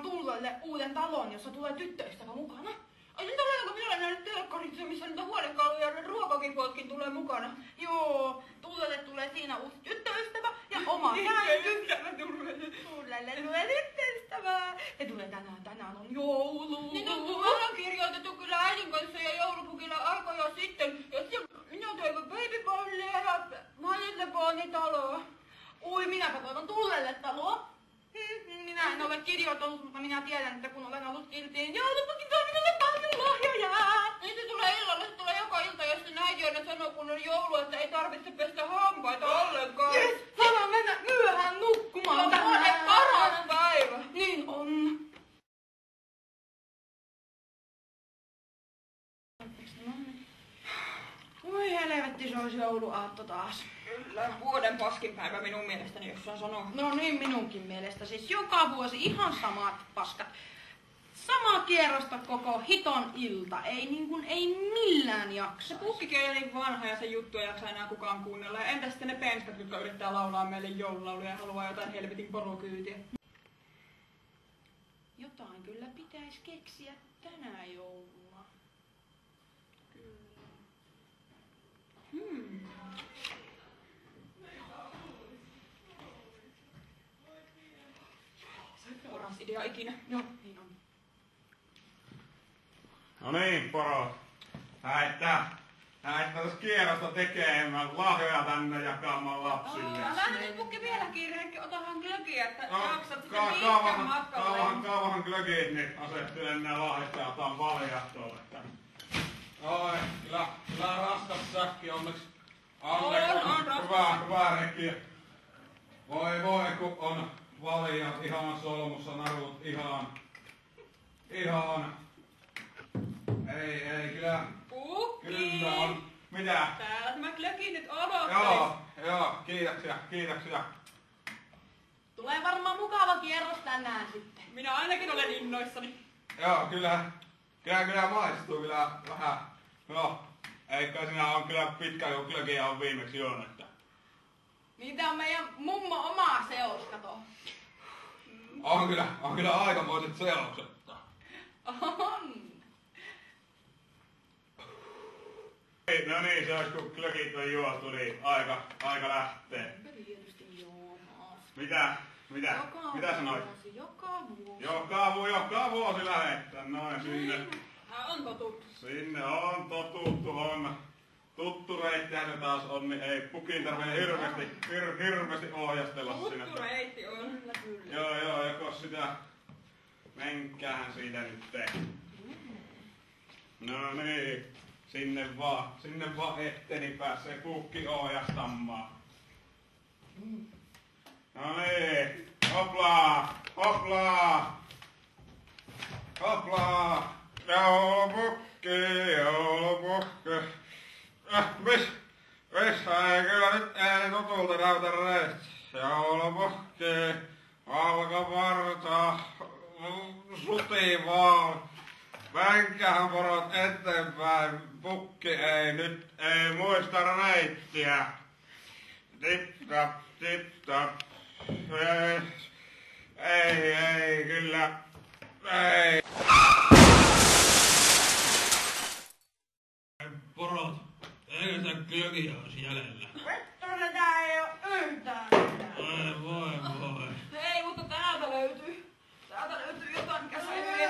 ostamaan Tullelle uuden talon, jossa tulee tyttöystävä mukana. Ai sen tuleeko minä olen nähnyt telkkarissa, missä niitä huonekaluja ja ruokakipuotkin tulee mukana. Joo, Tullelle tulee siinä uusi tyttöystävä ja oma käänty. Tullelle tulee tyttöystävä. Ja tulee tänään on joulu. Niin on ollaan kirjoitettu kyllä äidin kanssa ja joulupukilla aikoja sitten. Ja minä toivon babyballia ja vanillepaanitaloa. Ui, minäpä toivon Tullelle taloa. Minä en ole kirjoittanut, mutta minä tiedän, että kun olen ollut kiltiin joulupukin, tuo minulle paljon lahjoja. Niin se tulee illalla, se tulee joka ilta, jos sen äiti aina sanoo, kun on joulu, että ei tarvitse pestä hampaita ollenkaan. Yes, saadaan mennä myöhään nukkumaan. Se on vuoden paras päivä. Niin on. Voi helvetti, se olisi jouluaatto taas. Kyllä, vuoden paskin päivä minun mielestäni, jos saan sanoa. No niin, minunkin mielestä. Siis joka vuosi ihan samat paskat. Sama kierrosta koko hiton ilta. Ei millään jaksa. Se pukkikin on niin vanha ja se juttu ei jaksa enää kukaan kuunnella. Ja entä sitten ne penskat, jotka yrittää laulaa meille joululauluja ja haluaa jotain helvetin porukyytiä? Jotain kyllä pitäisi keksiä tänä jouluna. Paras idea ikinä. Joo, niin on. No niin, porot. Lähdetään tässä kierrosta tekemään lahjoja tänne jakamaan lapsille. Lähdetään nyt pukki vielä kiireekki, otahan glögiä, että jaksat sitten pitkän matkalle. Kaavahan glögit, niin asettelen nää lahjat ja otan valjat tuolle. Oi, kyllä raskas säkki onneksi. Hyvä reki. Voi, kun on valjat ihan solmussa, narut ihan. Ei, kyllä. Pukki! Kyllä on. Mitä? Täällä tämä glögi nyt odottelis. Joo, kiitoksia. Tulee varmaan mukava kierros tänään sitten. Minä ainakin olen innoissani. Joo, kyllä maistuu kyllä vähän. No, eikä sinä on kyllä pitkä, kun glögiä on viimeksi juonut. Niitä on meidän mummo omaa seos, kato. On kyllä aikamoiset seokset. On. No niin, se olisi kun glögit on juotu, niin aika lähtee. Tietysti juomaa. Mitä sanoit? Joka vuosi lähetään noin sinne. On totuttu. Sinne on totuttu, on. Tuttu reittihän se taas on, niin ei pukin tarvitse hirveästi ohjastella sinne. Tuttu reitti on. Kyllä. Joo, joko sitä menkäähän siitä nyt te. No niin, sinne vaan etteni pääsee pukki ohjastamaan. No niin, hoplaa. Joulupukki. Missä ei kyllä nyt ääni tutulta näytä reistä. Joulupukki, valkoparta, suti vaan. Menkäähän porot eteenpäin, pukki ei muista reittiä. Tip tap. Ei kyllä. Ei. Porot, eikö sitä glögiä olisi jäljellä? Vettonen tää ei oo yhtään. Ai voi. Ei, mutta täältä löytyy. Täältä löytyy jotain, mikä sai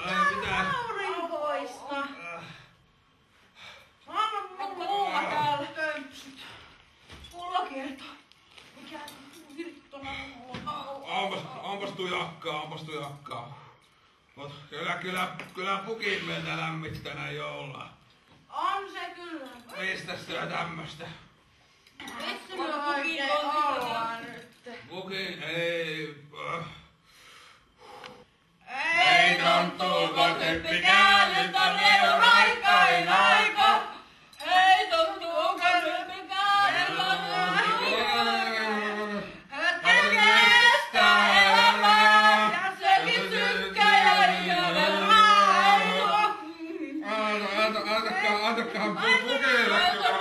Ai mitä? aurinkoista. Mulla täällä tömpsyt. Mulla kertoo. Mikä virttona on? Onpas tujakkaa. Mut kyllä pukin meiltä lämmit tänä jouluna. On se kyllä. Mistä sitä tämmöstä? Missä me oikein ollaan nyt? Pukin ei... Ei tonttuuko typpi käännyt tonne raikkain aika? Ei tonttuuko typpi käännyt tonne kestä elämää ja sekin tykkäjä. Antakaa pukille kyllä